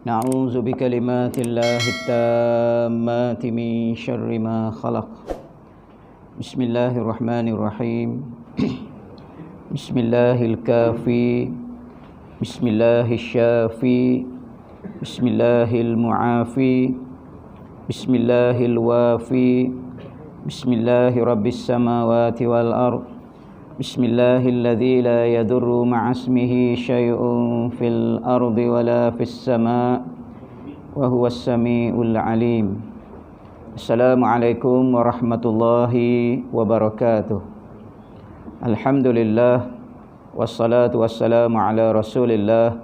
نعوذ بكلمات الله التامات من شر ما خلق. بسم الله الرحمن الرحيم. بسم الله الكافي، بسم الله الشافي، بسم الله المعافي، بسم الله الوافي، بسم الله رب السماوات والأرض، بسم الله الذي لا يضر مع اسمه شيء في الأرض ولا في السماء وهو السميع العليم. السلام عليكم ورحمة الله وبركاته. الحمد لله والصلاة والسلام على رسول الله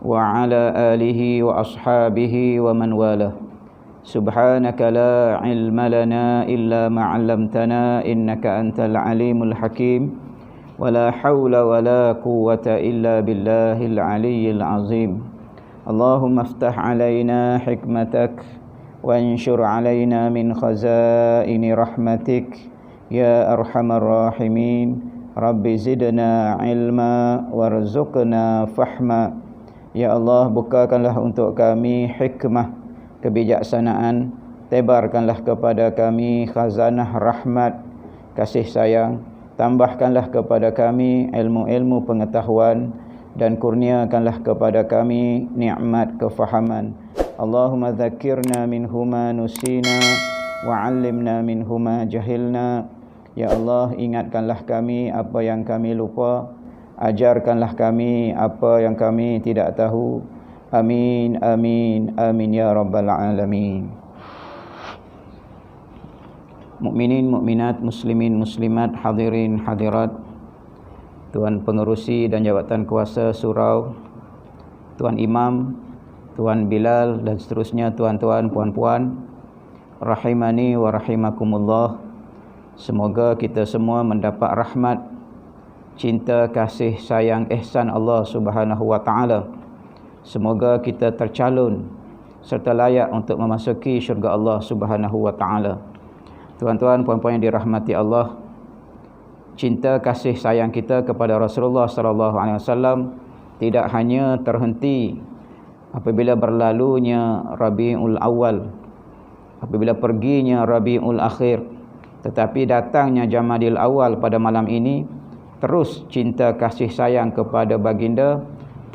وعلى آله وأصحابه ومن والاه. سبحانك لا علم لنا إلا ما علمتنا إنك أنت العليم الحكيم ولا حول ولا قوة إلا بالله العلي العظيم. اللهم افتح علينا حكمتك وانشر علينا من خزائن رحمتك يا أرحم الراحمين. رب زدنا علما وارزقنا فهما. Ya Allah, bukakanlah untuk kami hikmah, kebijaksanaan, tebarkanlah kepada kami khazanah rahmat, kasih sayang, tambahkanlah kepada kami ilmu-ilmu pengetahuan dan kurniakanlah kepada kami nikmat kefahaman. Allahumma dzakirna minhuma nusina wa 'allimna minhuma jahilna. Ya Allah, ingatkanlah kami apa yang kami lupa, ajarkanlah kami apa yang kami tidak tahu. Amin, amin, amin ya rabbal alamin. Mukminin, mukminat, muslimin, muslimat, hadirin, hadirat, Tuan Pengerusi dan Jabatan Kuasa Surau, Tuan Imam, Tuan Bilal dan seterusnya, tuan-tuan, puan-puan, rahimani wa rahimakumullah. Semoga kita semua mendapat rahmat, cinta, kasih, sayang, ihsan Allah Subhanahu wa taala. Semoga kita tercalon serta layak untuk memasuki syurga Allah Subhanahu wa taala. Tuan-tuan, puan-puan yang dirahmati Allah, cinta kasih sayang kita kepada Rasulullah sallallahu alaihi wasallam tidak hanya terhenti apabila berlalunya Rabiul Awal, apabila perginya Rabiul Akhir, tetapi datangnya Jamadil Awal pada malam ini, terus cinta kasih sayang kepada baginda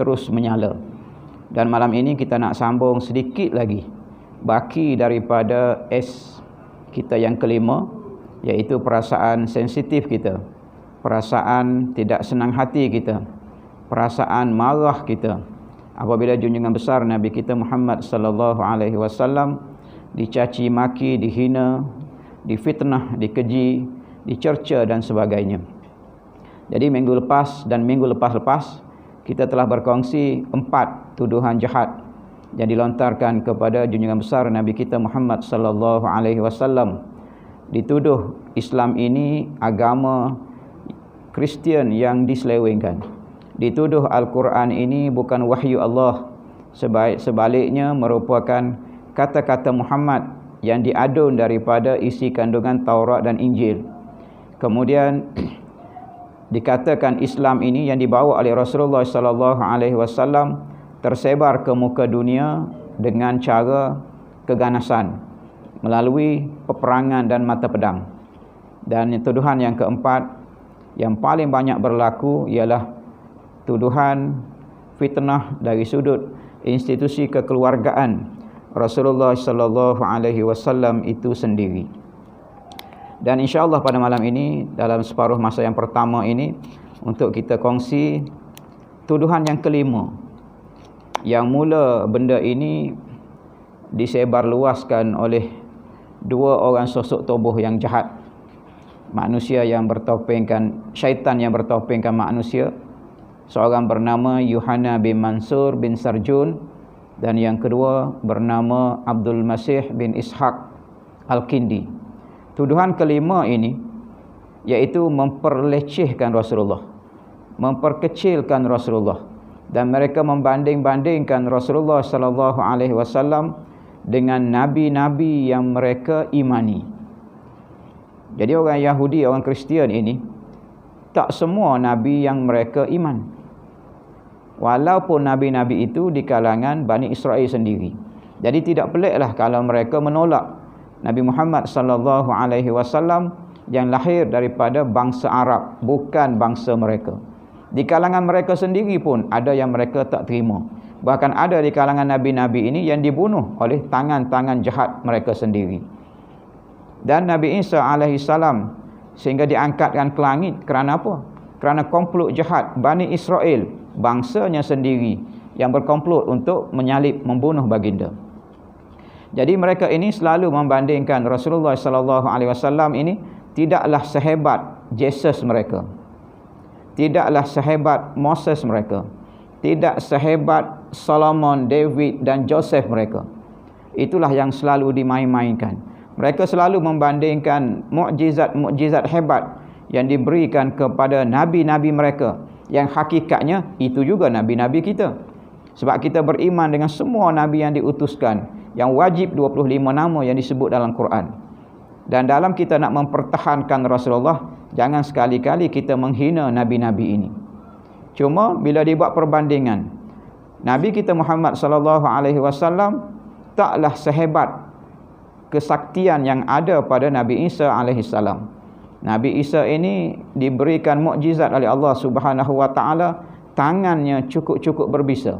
terus menyala. Dan malam ini kita nak sambung sedikit lagi baki daripada S kita yang kelima, iaitu perasaan sensitif kita, perasaan tidak senang hati kita, perasaan marah kita apabila junjungan besar Nabi kita Muhammad sallallahu alaihi wasallam dicaci maki, dihina, difitnah, dikeji, dicerca dan sebagainya. Jadi minggu lepas dan minggu lepas-lepas kita telah berkongsi 4 tuduhan jahat yang dilontarkan kepada junjungan besar Nabi kita Muhammad sallallahu alaihi wasallam. Dituduh Islam ini agama Kristian yang diselewengkan. Dituduh Al-Quran ini bukan wahyu Allah, sebaliknya merupakan kata-kata Muhammad yang diadun daripada isi kandungan Taurat dan Injil. Kemudian dikatakan Islam ini yang dibawa oleh Rasulullah sallallahu alaihi wasallam tersebar ke muka dunia dengan cara keganasan melalui peperangan dan mata pedang. Dan tuduhan yang keempat yang paling banyak berlaku ialah tuduhan fitnah dari sudut institusi kekeluargaan Rasulullah sallallahu alaihi wasallam itu sendiri. Dan insya-Allah pada malam ini, dalam separuh masa yang pertama ini, untuk kita kongsi tuduhan yang kelima, yang mula benda ini disebarluaskan oleh 2 orang sosok tubuh yang jahat, manusia yang bertopengkan, syaitan yang bertopengkan manusia. Seorang bernama Yuhanna bin Mansur bin Sarjun, dan yang kedua bernama Abdul Masih bin Ishaq Al-Kindi. Tuduhan kelima ini iaitu memperlecehkan Rasulullah, memperkecilkan Rasulullah, dan mereka membanding-bandingkan Rasulullah sallallahu alaihi wasallam dengan nabi-nabi yang mereka imani. Jadi orang Yahudi, orang Kristian ini tak semua nabi yang mereka iman. walaupun nabi-nabi itu di kalangan Bani Israel sendiri. Jadi tidak peliklah kalau mereka menolak Nabi Muhammad sallallahu alaihi wasallam yang lahir daripada bangsa Arab, bukan bangsa mereka. Di kalangan mereka sendiri pun ada yang mereka tak terima. Bahkan ada di kalangan nabi-nabi ini yang dibunuh oleh tangan-tangan jahat mereka sendiri. Dan Nabi Isa alaihi salam sehingga diangkatkan ke langit kerana apa? Kerana komplot jahat Bani Israel, bangsanya sendiri yang berkomplot untuk menyalib, membunuh baginda. Jadi mereka ini selalu membandingkan Rasulullah sallallahu alaihi wasallam ini tidaklah sehebat Jesus mereka. Tidaklah sehebat Moses mereka. Tidak sehebat Solomon, David dan Joseph mereka. Itulah yang selalu dimain-mainkan. Mereka selalu membandingkan mukjizat-mukjizat hebat yang diberikan kepada nabi-nabi mereka, yang hakikatnya itu juga nabi-nabi kita. Sebab kita beriman dengan semua nabi yang diutuskan, yang wajib 25 nama yang disebut dalam Quran. Dan dalam kita nak mempertahankan Rasulullah, jangan sekali-kali kita menghina nabi-nabi ini. Cuma bila dibuat perbandingan, Nabi kita Muhammad sallallahu alaihi wasallam taklah sehebat kesaktian yang ada pada Nabi Isa alaihi salam. Nabi Isa ini diberikan mukjizat oleh Allah Subhanahu wa taala, tangannya cukup-cukup berbisa.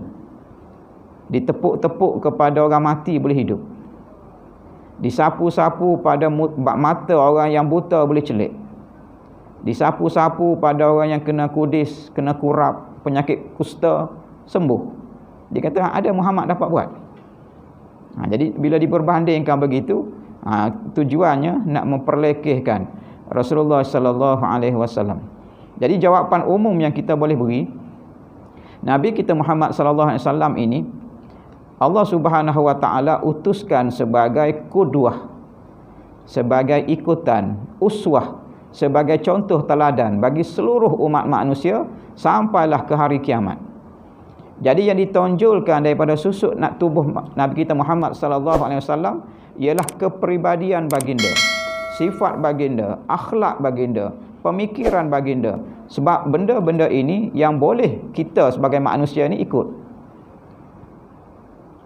Ditepuk-tepuk kepada orang mati boleh hidup. Disapu-sapu pada mata orang yang buta boleh celik. Disapu-sapu pada orang yang kena kudis, kena kurap, penyakit kusta, sembuh. Dia kata ada Muhammad dapat buat. Jadi bila diperbandingkan begitu, tujuannya nak memperlekehkan Rasulullah sallallahu alaihi wasallam. Jadi jawapan umum yang kita boleh beri, Nabi kita Muhammad sallallahu alaihi wasallam ini Allah Subhanahu wa taala utuskan sebagai qudwah, sebagai ikutan, uswah, sebagai contoh teladan bagi seluruh umat manusia sampailah ke hari kiamat. Jadi yang ditonjolkan daripada susuk nak tubuh Nabi kita Muhammad sallallahu alaihi wasallam ialah kepribadian baginda, sifat baginda, akhlak baginda, pemikiran baginda. Sebab benda-benda ini yang boleh kita sebagai manusia ini ikut.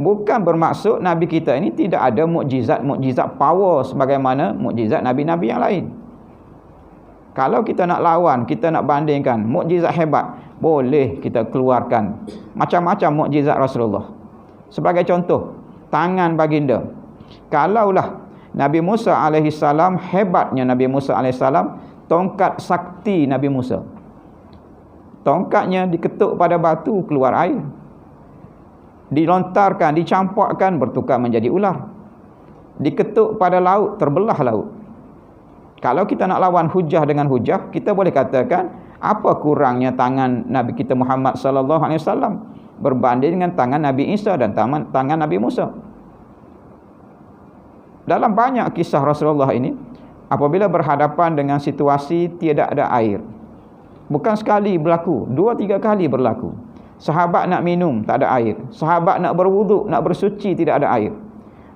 Bukan bermaksud Nabi kita ini tidak ada mukjizat-mukjizat power sebagaimana mukjizat Nabi-Nabi yang lain. Kalau kita nak lawan, kita nak bandingkan mukjizat hebat, boleh kita keluarkan macam-macam mukjizat Rasulullah. Sebagai contoh, tangan baginda. Kalaulah Nabi Musa alaihi salam, hebatnya Nabi Musa alaihi salam, tongkat sakti Nabi Musa. Tongkatnya diketuk pada batu, keluar air. Dilontarkan, dicampakkan, bertukar menjadi ular. Diketuk pada laut, terbelah laut. Kalau kita nak lawan hujah dengan hujah, kita boleh katakan apa kurangnya tangan Nabi kita Muhammad sallallahu alaihi wasallam berbanding dengan tangan Nabi Isa dan tangan Nabi Musa. Dalam banyak kisah Rasulullah ini, apabila berhadapan dengan situasi tiada ada air, bukan sekali berlaku, 2-3 kali berlaku. Sahabat nak minum, tak ada air. Sahabat nak berwuduk, nak bersuci, tidak ada air.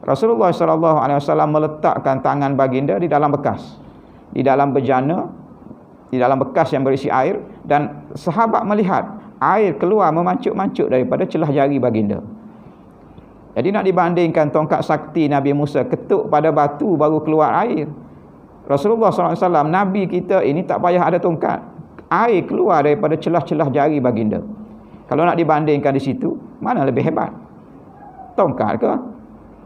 Rasulullah sallallahu alaihi wasallam meletakkan tangan baginda di dalam bekas, di dalam bejana, di dalam bekas yang berisi air, dan sahabat melihat air keluar memancut-mancut daripada celah jari baginda. Jadi nak dibandingkan tongkat sakti Nabi Musa ketuk pada batu baru keluar air. Rasulullah SAW, Nabi kita ini tak payah ada tongkat, air keluar daripada celah-celah jari baginda. Kalau nak dibandingkan di situ, mana lebih hebat? Tongkat ke?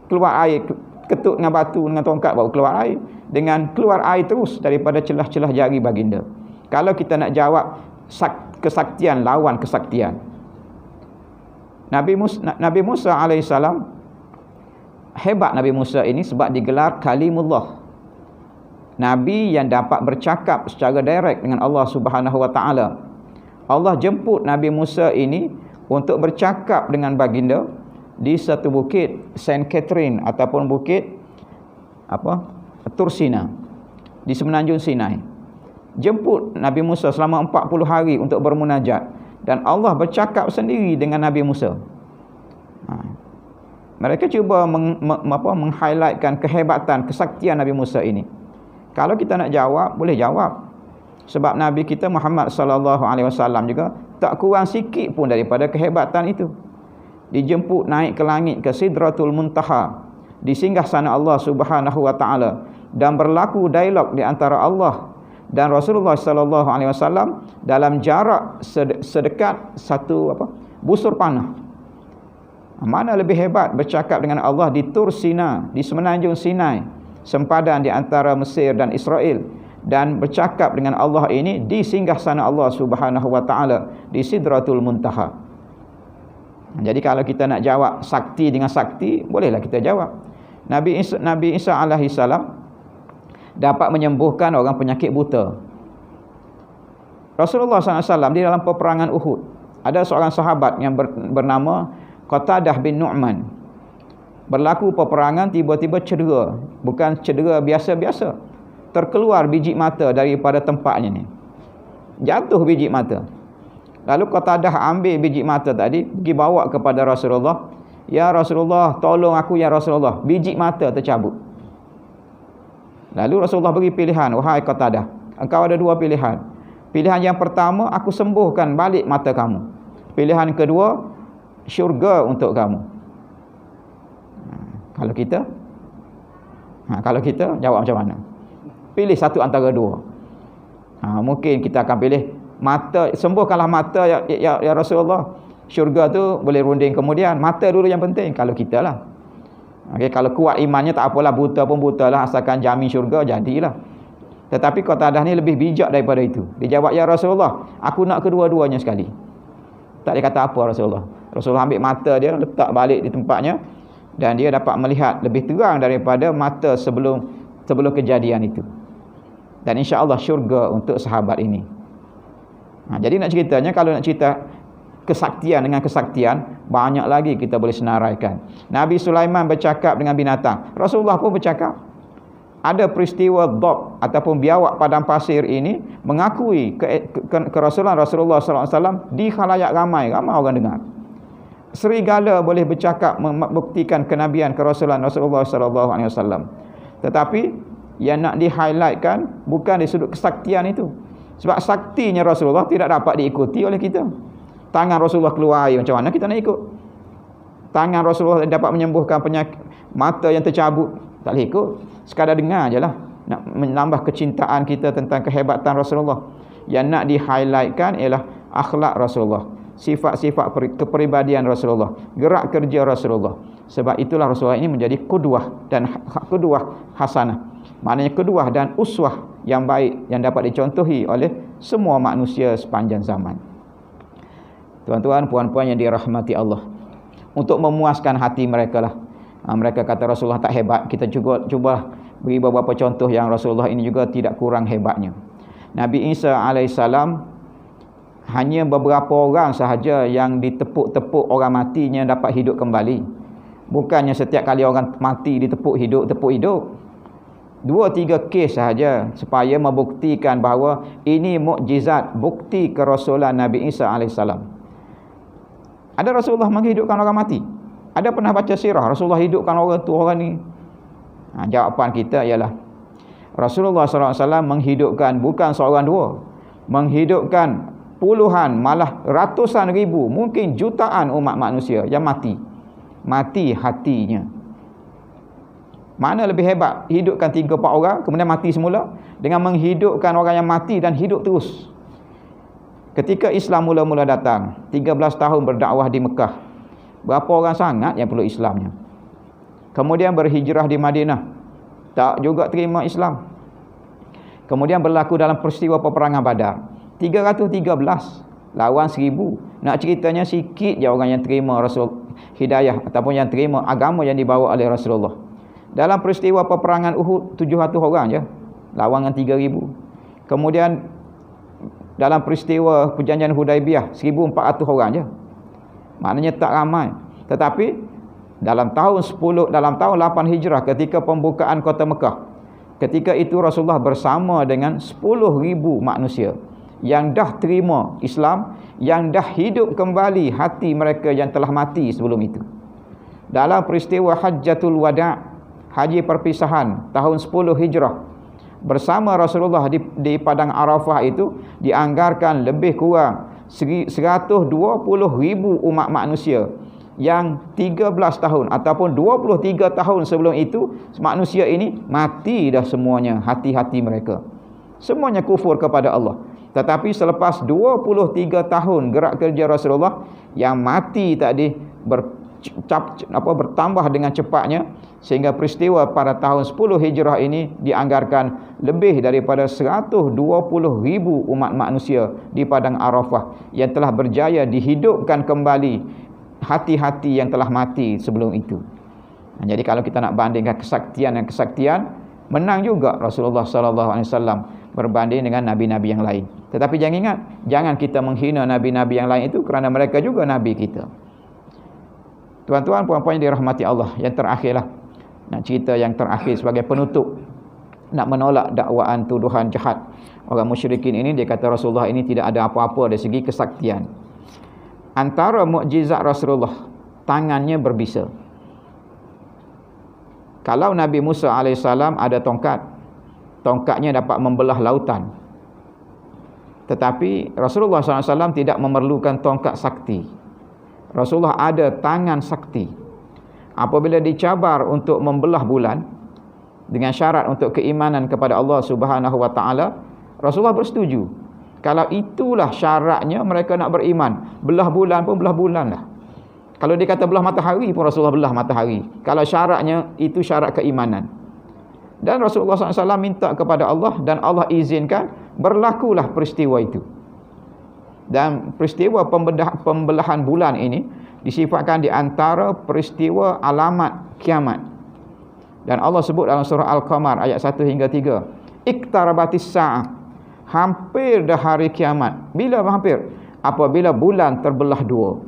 Keluar air, ketuk dengan batu dengan tongkat baru keluar air, dengan keluar air terus daripada celah-celah jari baginda. Kalau kita nak jawab kesaktian lawan kesaktian, Nabi Musa alaihissalam, hebat Nabi Musa ini sebab digelar kalimullah, Nabi yang dapat bercakap secara direct dengan Allah Subhanahu wa taala. Allah jemput Nabi Musa ini untuk bercakap dengan baginda di satu bukit Saint Catherine ataupun bukit Tursina di semenanjung Sinai. Jemput Nabi Musa selama 40 hari untuk bermunajat, dan Allah bercakap sendiri dengan Nabi Musa. Mereka cuba meng-highlightkan kehebatan, kesaktian Nabi Musa ini. Kalau kita nak jawab, boleh jawab. Sebab Nabi kita Muhammad sallallahu alaihi wasallam juga tak kurang sikit pun daripada kehebatan itu. Dijemput naik ke langit ke Sidratul Muntaha, di singgah sana Allah Subhanahu wa taala, dan berlaku dialog di antara Allah dan Rasulullah sallallahu alaihi wasallam dalam jarak sedekat satu busur panah. Mana lebih hebat bercakap dengan Allah di Tur Sina, di semenanjung Sinai, sempadan di antara Mesir dan Israel, dan bercakap dengan Allah ini di singgah sana Allah Subhanahu wa taala di Sidratul Muntaha. Jadi kalau kita nak jawab sakti dengan sakti, bolehlah kita jawab. Nabi Isa alaihi salam dapat menyembuhkan orang penyakit buta. Rasulullah SAW di dalam peperangan Uhud, ada seorang sahabat yang bernama Qatadah bin Nu'man. Berlaku peperangan, tiba-tiba cedera. Bukan cedera biasa-biasa, terkeluar biji mata daripada tempatnya ni. Jatuh biji mata. Lalu Qatadah ambil biji mata tadi, pergi bawa kepada Rasulullah. Ya Rasulullah, tolong aku ya Rasulullah, biji mata tercabut. Lalu Rasulullah beri pilihan, wahai Qatadah, engkau ada dua pilihan. Pilihan yang pertama, aku sembuhkan balik mata kamu. Pilihan kedua, syurga untuk kamu. Kalau kita jawab macam mana? Pilih satu antara dua. Mungkin kita akan pilih mata, sembuhkanlah mata ya Rasulullah. Syurga tu boleh runding kemudian. Mata dulu yang penting kalau kita lah. Okay, kalau kuat imannya tak apalah, buta pun buta lah, asalkan jamin syurga, jadilah. Tetapi Qatadah ni lebih bijak daripada itu. Dia jawab, ya Rasulullah, aku nak kedua-duanya sekali. Tak dia kata apa Rasulullah. Rasulullah ambil mata dia, letak balik di tempatnya, dan dia dapat melihat lebih terang daripada mata sebelum kejadian itu. Dan insya-Allah syurga untuk sahabat ini. Jadi nak ceritanya, kalau nak cerita kesaktian dengan kesaktian, banyak lagi kita boleh senaraikan. Nabi Sulaiman bercakap dengan binatang, Rasulullah pun bercakap. Ada peristiwa dhab ataupun biawak padang pasir ini mengakui kerasulan Rasulullah SAW di khalayak ramai orang dengar. Serigala boleh bercakap membuktikan kenabian kerasulan Rasulullah SAW. Tetapi yang nak di-highlightkan bukan di sudut kesaktian itu. Sebab saktinya Rasulullah tidak dapat diikuti oleh kita. Tangan Rasulullah keluar air, macam mana kita nak ikut? Tangan Rasulullah dapat menyembuhkan penyakit mata yang tercabut, tak boleh ikut. Sekadar dengar je lah. Nak menambah kecintaan kita tentang kehebatan Rasulullah. Yang nak di-highlightkan ialah akhlak Rasulullah, sifat-sifat kepribadian Rasulullah, gerak kerja Rasulullah. Sebab itulah Rasulullah ini menjadi qudwah dan qudwah hasanah. Maknanya qudwah dan uswah yang baik yang dapat dicontohi oleh semua manusia sepanjang zaman. Tuan-tuan, puan-puan yang dirahmati Allah, untuk memuaskan hati mereka lah. Mereka kata Rasulullah tak hebat. Kita cuba beri beberapa contoh yang Rasulullah ini juga tidak kurang hebatnya. Nabi Isa alaihissalam, hanya beberapa orang sahaja yang ditepuk-tepuk orang matinya dapat hidup kembali. Bukannya setiap kali orang mati ditepuk hidup. 2-3 kes sahaja supaya membuktikan bahawa ini mukjizat, bukti kerasulan Nabi Isa alaihissalam. Ada Rasulullah menghidupkan orang mati? Ada pernah baca sirah Rasulullah hidupkan orang tu, orang ni? Jawapan kita ialah Rasulullah SAW menghidupkan bukan seorang dua, menghidupkan puluhan, malah ratusan ribu, mungkin jutaan umat manusia yang mati hatinya. Mana lebih hebat? Hidupkan 3-4 orang kemudian mati semula, dengan menghidupkan orang yang mati dan hidup terus. Ketika Islam mula-mula datang, 13 tahun berdakwah di Mekah, berapa orang sangat yang peluk Islamnya? Kemudian berhijrah di Madinah, tak juga terima Islam. Kemudian berlaku dalam peristiwa peperangan Badar, 313 lawan 1000. Nak ceritanya sikit je orang yang terima Rasul hidayah ataupun yang terima agama yang dibawa oleh Rasulullah. Dalam peristiwa peperangan Uhud, 700 orang je lawan dengan 3000. Kemudian dalam peristiwa perjanjian Hudaibiyah, 1400 orang je. Maknanya tak ramai. Tetapi dalam tahun 8 Hijrah, ketika pembukaan kota Mekah, ketika itu Rasulullah bersama dengan 10,000 manusia yang dah terima Islam, yang dah hidup kembali hati mereka yang telah mati sebelum itu. Dalam peristiwa Hajjatul Wada', haji perpisahan tahun 10 Hijrah, bersama Rasulullah di padang Arafah itu dianggarkan lebih kurang 120,000 umat manusia yang 13 tahun ataupun 23 tahun sebelum itu manusia ini mati dah semuanya, hati-hati mereka semuanya kufur kepada Allah. Tetapi selepas 23 tahun gerak kerja Rasulullah, yang mati tadi bertambah dengan cepatnya, sehingga peristiwa pada tahun 10 Hijrah ini dianggarkan lebih daripada 120,000 umat manusia di padang Arafah yang telah berjaya dihidupkan kembali hati-hati yang telah mati sebelum itu. Jadi kalau kita nak bandingkan kesaktian dan kesaktian, menang juga Rasulullah SAW berbanding dengan nabi-nabi yang lain. Tetapi jangan ingat, jangan kita menghina nabi-nabi yang lain itu, kerana mereka juga nabi kita. Tuan-tuan, puan-puan yang dirahmati Allah, yang terakhirlah, nak cerita yang terakhir sebagai penutup, nak menolak dakwaan tuduhan jahat orang musyrikin ini. Dia kata Rasulullah ini tidak ada apa-apa dari segi kesaktian. Antara mukjizat Rasulullah, tangannya berbisa. Kalau Nabi Musa AS ada tongkatnya dapat membelah lautan. Tetapi Rasulullah SAW tidak memerlukan tongkat sakti. Rasulullah ada tangan sakti. Apabila dicabar untuk membelah bulan dengan syarat untuk keimanan kepada Allah Subhanahu wa taala, Rasulullah bersetuju. Kalau itulah syaratnya mereka nak beriman, belah bulan pun belah bulan lah. Kalau dia kata belah matahari pun Rasulullah belah matahari, kalau syaratnya itu syarat keimanan. Dan Rasulullah SAW minta kepada Allah, dan Allah izinkan berlakulah peristiwa itu. Dan peristiwa pembelahan bulan ini disifatkan di antara peristiwa alamat kiamat. Dan Allah sebut dalam surah Al-Qamar ayat 1 hingga 3, iqtarabatis sa'ah, hampir dah hari kiamat. Bila hampir? Apabila bulan terbelah dua.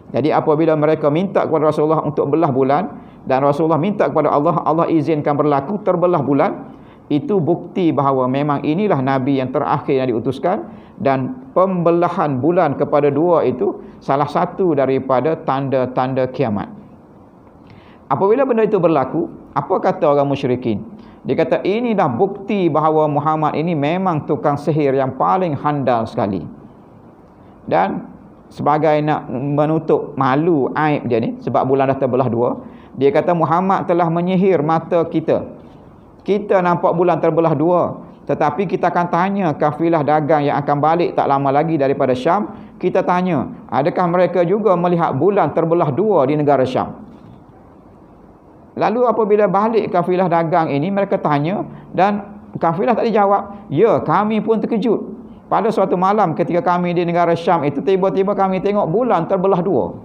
Jadi apabila mereka minta kepada Rasulullah untuk belah bulan, dan Rasulullah minta kepada Allah, Allah izinkan berlaku terbelah bulan, itu bukti bahawa memang inilah Nabi yang terakhir yang diutuskan. Dan pembelahan bulan kepada dua itu salah satu daripada tanda-tanda kiamat. Apabila benda itu berlaku, apa kata orang musyrikin? Dia kata ini dah bukti bahawa Muhammad ini memang tukang sihir yang paling handal sekali. Dan sebagai nak menutup malu aib dia ni, sebab bulan dah terbelah dua, dia kata Muhammad telah menyihir mata kita. Kita nampak bulan terbelah dua, tetapi kita akan tanya kafilah dagang yang akan balik tak lama lagi daripada Syam. Kita tanya, adakah mereka juga melihat bulan terbelah dua di negara Syam? Lalu apabila balik kafilah dagang ini, mereka tanya, dan kafilah tak dijawab. Ya, kami pun terkejut. Pada suatu malam ketika kami di negara Syam itu, tiba-tiba kami tengok bulan terbelah dua.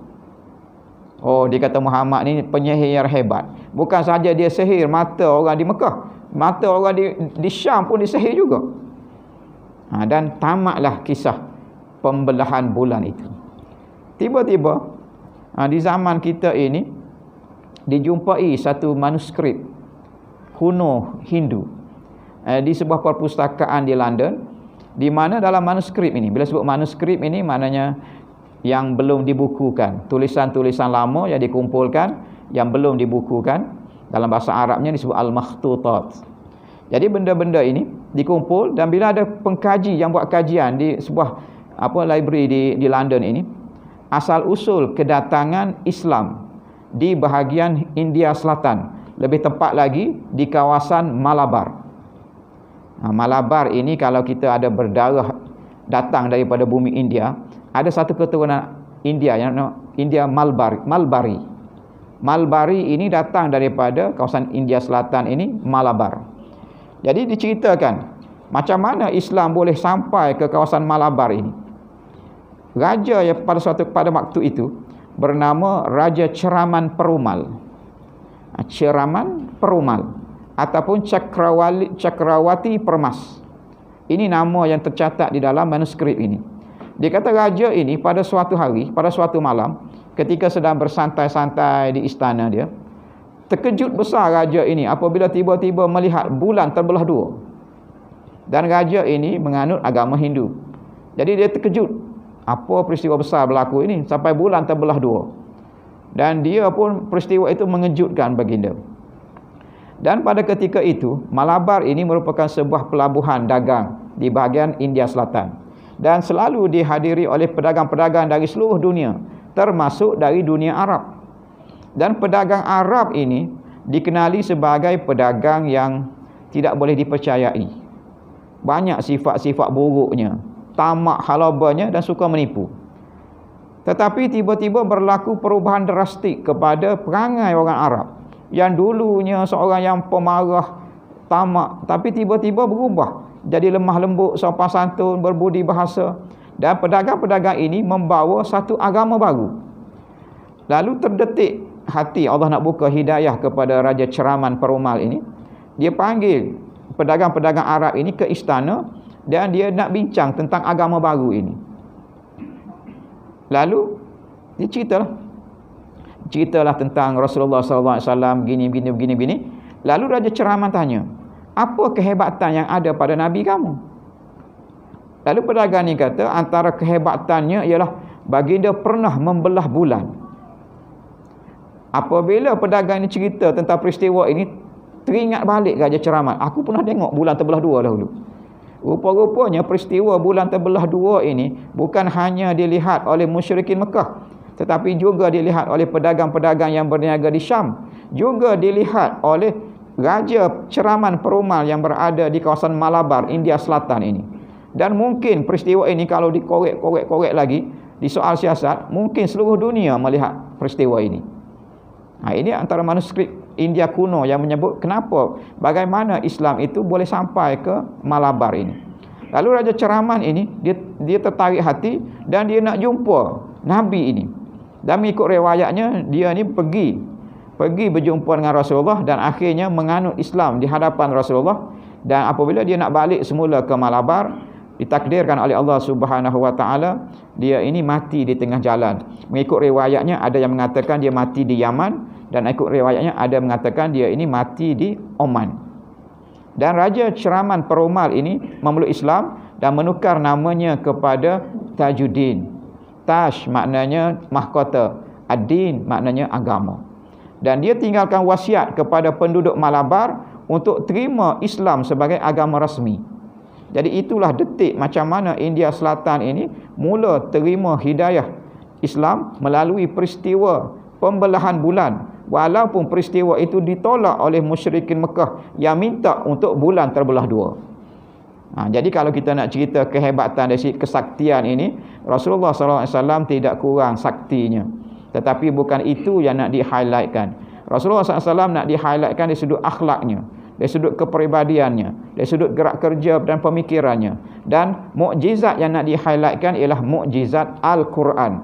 Oh, dia kata Muhammad ni penyihir yang hebat. Bukan saja dia sihir mata orang di Mekah, mata orang di Syam pun disihir juga. Dan tamatlah kisah pembelahan bulan itu. Tiba-tiba di zaman kita ini dijumpai satu manuskrip kuno Hindu di sebuah perpustakaan di London, di mana dalam manuskrip ini, bila sebut manuskrip ini maknanya yang belum dibukukan, tulisan-tulisan lama yang dikumpulkan yang belum dibukukan, dalam bahasa Arabnya disebut al-makhtutat. Jadi benda-benda ini dikumpul, dan bila ada pengkaji yang buat kajian di sebuah library di London ini, asal usul kedatangan Islam di bahagian India Selatan, lebih tepat lagi di kawasan Malabar. Malabar ini kalau kita ada berdarah datang daripada bumi India, ada satu keturunan India yang India Malbari. Malbari ini datang daripada kawasan India Selatan ini, Malabar. Jadi diceritakan macam mana Islam boleh sampai ke kawasan Malabar ini. Raja yang pada waktu itu bernama Raja Ceraman Perumal. Ceraman Perumal ataupun Cakrawati Permas. Ini nama yang tercatat di dalam manuskrip ini. Dia kata raja ini pada suatu hari, pada suatu malam, ketika sedang bersantai-santai di istana dia, terkejut besar raja ini apabila tiba-tiba melihat bulan terbelah dua. Dan raja ini menganut agama Hindu. Jadi dia terkejut, apa peristiwa besar berlaku ini sampai bulan terbelah dua. Dan dia pun peristiwa itu mengejutkan baginda. Dan pada ketika itu, Malabar ini merupakan sebuah pelabuhan dagang di bahagian India Selatan. dan selalu dihadiri oleh pedagang-pedagang dari seluruh dunia, termasuk dari dunia Arab. Dan pedagang Arab ini dikenali sebagai pedagang yang tidak boleh dipercayai. Banyak sifat-sifat buruknya, tamak halabanya dan suka menipu. Tetapi tiba-tiba berlaku perubahan drastik kepada perangai orang Arab yang dulunya seorang yang pemarah, tamak, tapi tiba-tiba berubah jadi lemah lembut, sopan santun, berbudi bahasa. Dan pedagang-pedagang ini membawa satu agama baru. Lalu terdetik hati Allah nak buka hidayah kepada Raja Ceraman Perumal ini. Dia panggil pedagang-pedagang Arab ini ke istana dan dia nak bincang tentang agama baru ini. Lalu dia ceritalah tentang Rasulullah SAW begini. Lalu Raja Ceraman tanya, apa kehebatan yang ada pada Nabi kamu? Lalu pedagang ni kata, antara kehebatannya ialah baginda pernah membelah bulan. Apabila pedagang ni cerita tentang peristiwa ini, teringat balik Raja Ceraman, aku pernah tengok bulan terbelah dua dahulu. Rupa-rupanya peristiwa bulan terbelah dua ini bukan hanya dilihat oleh musyrikin Mekah, tetapi juga dilihat oleh pedagang-pedagang yang berniaga di Syam, juga dilihat oleh Raja Ceraman Perumal yang berada di kawasan Malabar, India Selatan ini. Dan mungkin peristiwa ini kalau dikorek lagi di soal siasat, mungkin seluruh dunia melihat peristiwa ini. Ini antara manuskrip India kuno yang menyebut bagaimana Islam itu boleh sampai ke Malabar ini. Lalu Raja Ceraman ini dia tertarik hati dan dia nak jumpa Nabi ini. Dan mengikut riwayatnya dia ni pergi berjumpa dengan Rasulullah dan akhirnya menganut Islam di hadapan Rasulullah. Dan apabila dia nak balik semula ke Malabar, ditakdirkan oleh Allah Subhanahu wa taala dia ini mati di tengah jalan. Mengikut riwayatnya ada yang mengatakan dia mati di Yaman, dan ikut riwayatnya ada mengatakan dia ini mati di Oman. Dan Raja Ceraman Perumal ini memeluk Islam dan menukar namanya kepada Tajuddin. Taj maknanya mahkota, ad-din maknanya agama. Dan dia tinggalkan wasiat kepada penduduk Malabar untuk terima Islam sebagai agama rasmi. Jadi itulah detik macam mana India Selatan ini mula terima hidayah Islam melalui peristiwa pembelahan bulan. Walaupun peristiwa itu ditolak oleh musyrikin Mekah yang minta untuk bulan terbelah dua. Jadi kalau kita nak cerita kehebatan dari kesaktian ini, Rasulullah SAW tidak kurang saktinya. Tetapi bukan itu yang nak di-highlightkan. Rasulullah SAW nak di-highlightkan dari sudut akhlaknya, dari sudut kepribadiannya, dari sudut gerak kerja dan pemikirannya. Dan mukjizat yang nak di-highlightkan ialah mukjizat Al-Quran.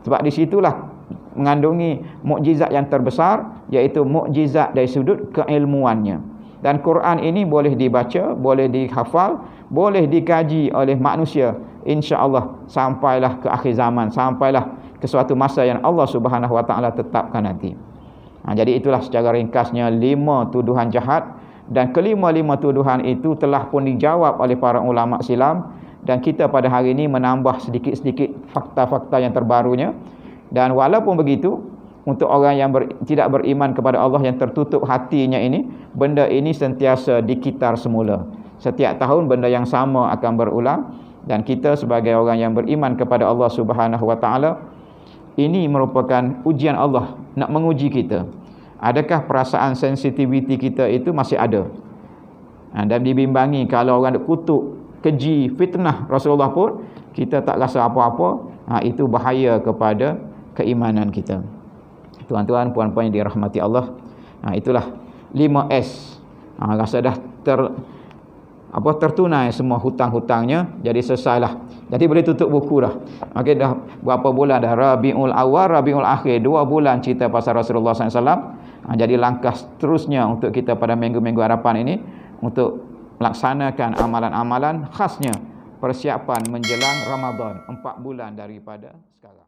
Sebab di situlah mengandungi mukjizat yang terbesar, iaitu mukjizat dari sudut keilmuannya. Dan Quran ini boleh dibaca, boleh dihafal, boleh dikaji oleh manusia, insya-Allah sampailah ke akhir zaman, sampailah ke suatu masa yang Allah Subhanahu wa taala tetapkan nanti. Jadi itulah secara ringkasnya 5 tuduhan jahat, dan kelima-lima tuduhan itu telah pun dijawab oleh para ulama silam, dan kita pada hari ini menambah sedikit-sedikit fakta-fakta yang terbarunya. Dan walaupun begitu, untuk orang yang tidak beriman kepada Allah, yang tertutup hatinya ini, benda ini sentiasa dikitar semula. Setiap tahun benda yang sama akan berulang, dan kita sebagai orang yang beriman kepada Allah Subhanahu wa taala, ini merupakan ujian Allah nak menguji kita. Adakah perasaan sensitiviti kita itu masih ada? Dan dibimbangi kalau orang kutuk, keji, fitnah Rasulullah pun kita tak rasa apa-apa, itu bahaya kepada keimanan kita. Tuan-tuan, puan-puan yang dirahmati Allah, itulah 5S. Rasa dah tertunai semua hutang-hutangnya, jadi selesailah. Jadi boleh tutup buku dah. Okey, dah berapa bulan dah, Rabiul Awal, Rabiul Akhir, 2 bulan cerita pasal Rasulullah SAW. Jadi langkah seterusnya untuk kita pada minggu-minggu hadapan ini untuk melaksanakan amalan-amalan, khasnya persiapan menjelang Ramadan 4 bulan daripada sekarang.